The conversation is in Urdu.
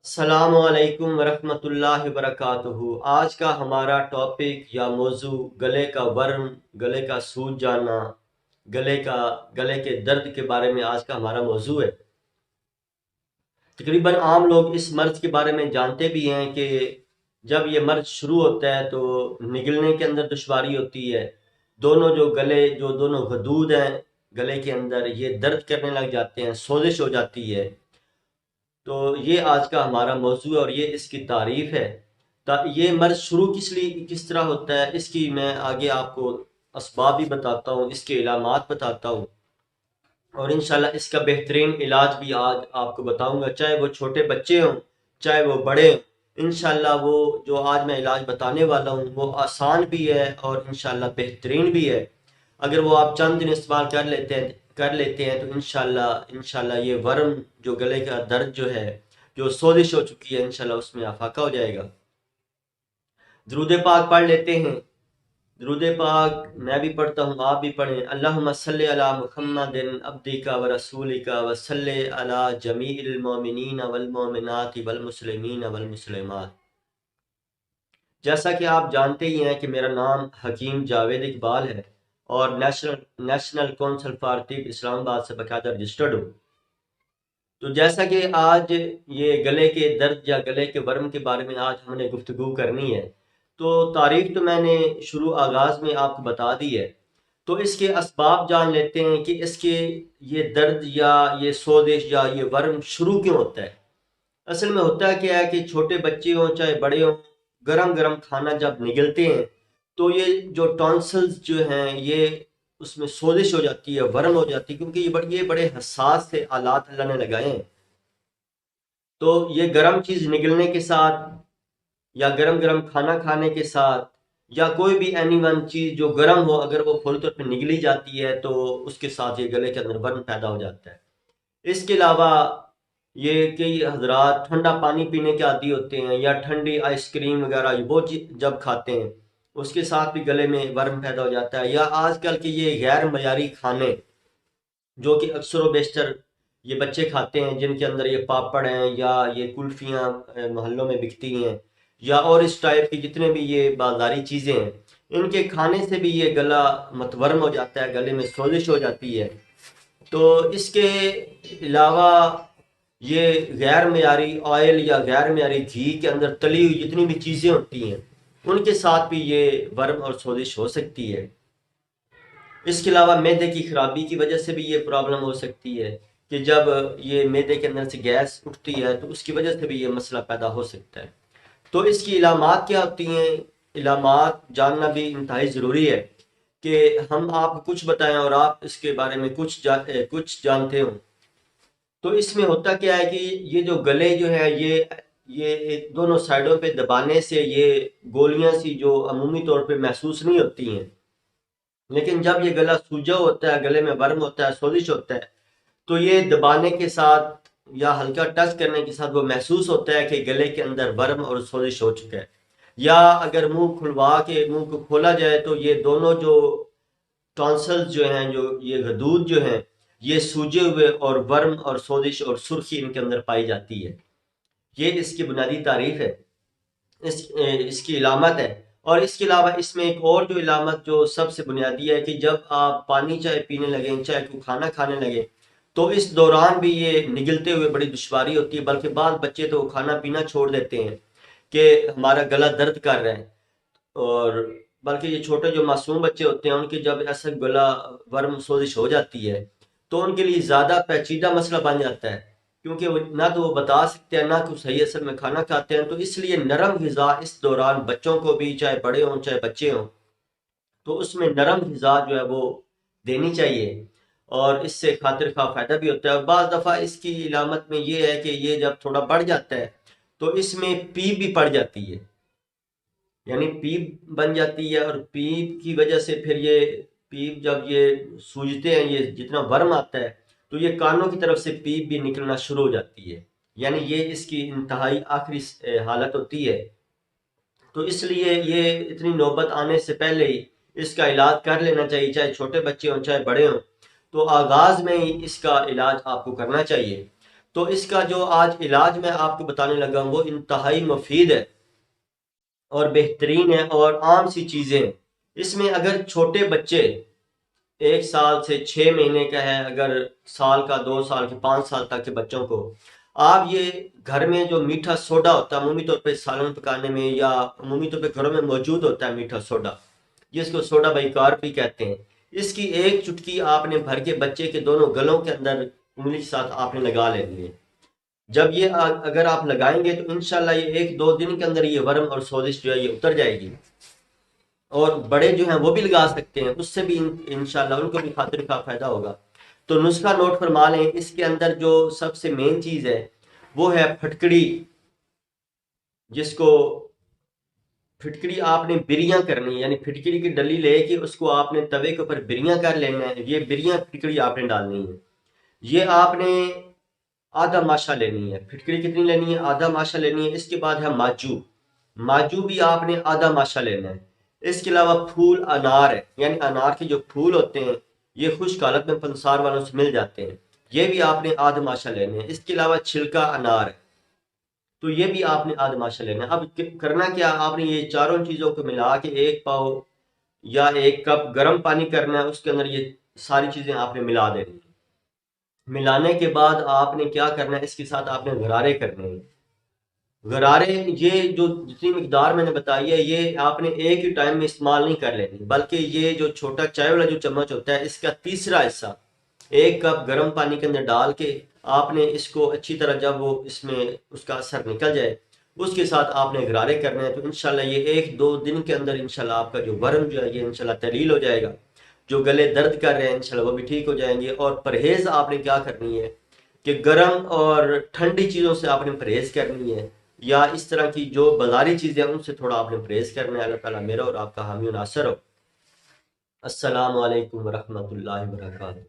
السلام علیکم ورحمۃ اللہ وبرکاتہ۔ آج کا ہمارا ٹاپک یا موضوع گلے کا ورم، گلے کا سوج جانا، گلے کے درد کے بارے میں آج کا ہمارا موضوع ہے۔ تقریباً عام لوگ اس مرض کے بارے میں جانتے بھی ہیں کہ جب یہ مرض شروع ہوتا ہے تو نگلنے کے اندر دشواری ہوتی ہے۔ جو دونوں غدود ہیں گلے کے اندر، یہ درد کرنے لگ جاتے ہیں، سوزش ہو جاتی ہے۔ تو یہ آج کا ہمارا موضوع ہے اور یہ اس کی تعریف ہے۔ یہ مرض شروع کس طرح ہوتا ہے، اس کی میں آگے آپ کو اسباب بھی بتاتا ہوں، اس کے علامات بتاتا ہوں، اور انشاءاللہ اس کا بہترین علاج بھی آج آپ کو بتاؤں گا، چاہے وہ چھوٹے بچے ہوں چاہے وہ بڑے ہوں۔ انشاءاللہ وہ جو آج میں علاج بتانے والا ہوں وہ آسان بھی ہے اور انشاءاللہ بہترین بھی ہے۔ اگر وہ آپ چند دن استعمال کر لیتے ہیں تو انشاءاللہ یہ ورم، جو گلے کا درد جو ہے، جو سوزش ہو چکی ہے، انشاءاللہ اس میں افاقہ ہو جائے گا۔ درود پاک پڑھ لیتے ہیں۔ درود پاک میں بھی پڑھتا ہوں، آپ بھی پڑھیں۔ اللہم صلی علی محمد عبدک و رسولک و صلی علی جمیع المؤمنین والمؤمنات والمسلمین والمسلمات۔ جیسا کہ آپ جانتے ہی ہیں کہ میرا نام حکیم جاوید اقبال ہے اور نیشنل کونسل فار طب اسلام آباد سے باقاعدہ رجسٹرڈ ہوں۔ تو جیسا کہ آج یہ گلے کے درد یا گلے کے ورم کے بارے میں آج ہم نے گفتگو کرنی ہے، تو تعریف تو میں نے آغاز میں آپ کو بتا دی ہے۔ تو اس کے اسباب جان لیتے ہیں کہ اس کے یہ درد یا یہ سوزش یا یہ ورم شروع کیوں ہوتا ہے۔ اصل میں ہوتا کیا ہے کہ چھوٹے بچے ہوں چاہے بڑے ہوں، گرم گرم کھانا جب نگلتے ہیں تو یہ جو ٹونسلز جو ہیں یہ اس میں سوزش ہو جاتی ہے، ورم ہو جاتی ہے، کیونکہ یہ بڑے حساس سے آلات اللہ نے لگائے ہیں۔ تو یہ گرم چیز نگلنے کے ساتھ یا گرم گرم کھانا کھانے کے ساتھ یا کوئی بھی اینی ون چیز جو گرم ہو، اگر وہ فوری طور پہ نگلی جاتی ہے تو اس کے ساتھ یہ گلے کے اندر ورم پیدا ہو جاتا ہے۔ اس کے علاوہ یہ کئی حضرات ٹھنڈا پانی پینے کے عادی ہوتے ہیں یا ٹھنڈی آئس کریم وغیرہ وہ جب کھاتے ہیں اس کے ساتھ بھی گلے میں ورم پیدا ہو جاتا ہے، یا آج کل کے یہ غیر معیاری کھانے جو کہ اکثر و بیشتر یہ بچے کھاتے ہیں، جن کے اندر یہ پاپڑ ہیں یا یہ کلفیاں محلوں میں بکتی ہیں، یا اور اس ٹائپ کی جتنے بھی یہ بازاری چیزیں ہیں، ان کے کھانے سے بھی یہ گلا متورم ہو جاتا ہے، گلے میں سوزش ہو جاتی ہے۔ تو اس کے علاوہ یہ غیر معیاری آئل یا غیر معیاری گھی کے اندر تلی ہوئی جتنی بھی چیزیں ہوتی ہیں ان کے ساتھ بھی یہ ورم اور سوزش ہو سکتی ہے۔ اس کے علاوہ معدے کی خرابی کی وجہ سے بھی یہ پرابلم ہو سکتی ہے کہ جب یہ معدے کے اندر سے گیس اٹھتی ہے تو اس کی وجہ سے بھی یہ مسئلہ پیدا ہو سکتا ہے۔ تو اس کی علامات کیا ہوتی ہیں؟ علامات جاننا بھی انتہائی ضروری ہے کہ ہم آپ کو کچھ بتائیں اور آپ اس کے بارے میں کچھ جانتے ہوں۔ تو اس میں ہوتا کیا ہے کہ یہ جو گلے جو ہے یہ دونوں سائڈوں پہ دبانے سے یہ گولیاں سی جو عمومی طور پہ محسوس نہیں ہوتی ہیں، لیکن جب یہ گلا سوجا ہوتا ہے، گلے میں ورم ہوتا ہے، سوزش ہوتا ہے، تو یہ دبانے کے ساتھ یا ہلکا ٹچ کرنے کے ساتھ وہ محسوس ہوتا ہے کہ گلے کے اندر ورم اور سوزش ہو چکا ہے۔ یا اگر منہ کھلوا کے منہ کو کھولا جائے تو یہ دونوں جو ٹونسلز جو ہیں، جو یہ غدود جو ہیں، یہ سوجے ہوئے اور ورم اور سوزش اور سرخی ان کے اندر پائی جاتی ہے۔ یہ اس کی بنیادی تعریف ہے، اس کی علامت ہے۔ اور اس کے علاوہ اس میں ایک اور جو علامت جو سب سے بنیادی ہے کہ جب آپ پانی چاہے پینے لگیں، چاہے کوئی کھانا کھانے لگیں، تو اس دوران بھی یہ نگلتے ہوئے بڑی دشواری ہوتی ہے، بلکہ بعض بچے تو کھانا پینا چھوڑ دیتے ہیں کہ ہمارا گلا درد کر رہا ہے۔ اور بلکہ یہ چھوٹے جو معصوم بچے ہوتے ہیں ان کے جب ایسا گلا ورم سوزش ہو جاتی ہے تو ان کے لیے زیادہ پیچیدہ مسئلہ بن جاتا ہے، کیونکہ نہ تو وہ بتا سکتے ہیں نہ کوئی صحیح اثر میں کھانا کھاتے ہیں۔ تو اس لیے نرم غذا اس دوران بچوں کو بھی، چاہے بڑے ہوں چاہے بچے ہوں، تو اس میں نرم غذا جو ہے وہ دینی چاہیے، اور اس سے خاطر خواہ فائدہ بھی ہوتا ہے۔ اور بعض دفعہ اس کی علامت میں یہ ہے کہ یہ جب تھوڑا بڑھ جاتا ہے تو اس میں پیپ بھی پڑ جاتی ہے، یعنی پیپ بن جاتی ہے، اور پیپ کی وجہ سے پھر یہ پیپ جب یہ سوجتے ہیں، یہ جتنا ورم آتا ہے تو یہ کانوں کی طرف سے پیپ بھی نکلنا شروع ہو جاتی ہے، یعنی یہ اس کی انتہائی آخری حالت ہوتی ہے۔ تو اس لیے یہ اتنی نوبت آنے سے پہلے ہی اس کا علاج کر لینا چاہیے، چاہے چھوٹے بچے ہوں چاہے بڑے ہوں۔ تو آغاز میں ہی اس کا علاج آپ کو کرنا چاہیے۔ تو اس کا جو آج علاج میں آپ کو بتانے لگا ہوں وہ انتہائی مفید ہے اور بہترین ہے اور عام سی چیزیں ہیں۔ اس میں اگر چھوٹے بچے 1 سال سے 6 مہینے کا ہے، اگر سال کا 2 سال کے 5 سال تک کے بچوں کو آپ یہ گھر میں جو میٹھا سوڈا ہوتا ہے عمومی طور پہ سالن پکانے میں یا عمومی طور پہ گھروں میں موجود ہوتا ہے میٹھا سوڈا، جس کو سوڈا بیکار بھی کہتے ہیں، اس کی ایک چٹکی آپ نے بھر کے بچے کے دونوں گلوں کے اندر انگلی کے ساتھ آپ نے لگا لینی ہے۔ جب یہ اگر آپ لگائیں گے تو انشاءاللہ یہ 1-2 دن کے اندر یہ ورم اور سوزش جو ہے یہ اتر جائے گی، اور بڑے جو ہیں وہ بھی لگا سکتے ہیں، اس سے بھی انشاءاللہ ان کو بھی خاطر کا فائدہ ہوگا۔ تو نسخہ نوٹ فرما لیں، اس کے اندر جو سب سے مین چیز ہے وہ ہے پھٹکڑی، جس کو پھٹکڑی آپ نے بریاں کرنی ہے، یعنی پھٹکڑی کی ڈلی لے کے اس کو آپ نے توے کے اوپر بریاں کر لینا ہے، یہ بریاں پھٹکڑی آپ نے ڈالنی ہے۔ یہ آپ نے آدھا ماشا لینی ہے، پھٹکڑی کتنی لینی ہے؟ آدھا ماشا لینی ہے۔ اس کے بعد ہے ماجو، ماجو بھی آپ نے آدھا ماشا لینا ہے۔ اس کے علاوہ پھول انار ہے، یعنی انار کے جو پھول ہوتے ہیں یہ خشک حالت میں پنسار والوں سے مل جاتے ہیں، یہ بھی آپ نے آدھا ماشا لینے ہیں۔ اس کے علاوہ چھلکا انار ہے، تو یہ بھی آپ نے آدھا ماشا لینا ہے۔ اب کرنا کیا، آپ نے یہ چاروں چیزوں کو ملا کے 1 پاؤ یا 1 کپ گرم پانی کرنا ہے، اس کے اندر یہ ساری چیزیں آپ نے ملا دینی ہیں۔ ملانے کے بعد آپ نے کیا کرنا ہے، اس کے ساتھ آپ نے غرارے کرنے ہیں۔ غرارے یہ جو جتنی مقدار میں نے بتائی ہے یہ آپ نے ایک ہی ٹائم میں استعمال نہیں کر لینی، بلکہ یہ جو چھوٹا چائے والا جو چمچ ہوتا ہے اس کا تیسرا حصہ 1 کپ گرم پانی کے اندر ڈال کے آپ نے اس کو اچھی طرح جب وہ اس میں اس کا اثر نکل جائے اس کے ساتھ آپ نے غرارے کرنے ہیں، تو انشاءاللہ یہ 1-2 دن کے اندر انشاءاللہ آپ کا جو ورم جو ہے یہ انشاءاللہ تحلیل ہو جائے گا، جو گلے درد کر رہے ہیں انشاءاللہ وہ بھی ٹھیک ہو جائیں گے۔ اور پرہیز آپ نے کیا کرنی ہے کہ گرم اور ٹھنڈی چیزوں سے آپ نے پرہیز کرنی ہے، یا اس طرح کی جو بازاری چیزیں ہیں ان سے تھوڑا آپ نے پرہیز کرنا ہے۔ اللہ تعالیٰ میرا اور آپ کا حامی و ناصر ہو۔ السلام علیکم ورحمۃ اللہ وبرکاتہ۔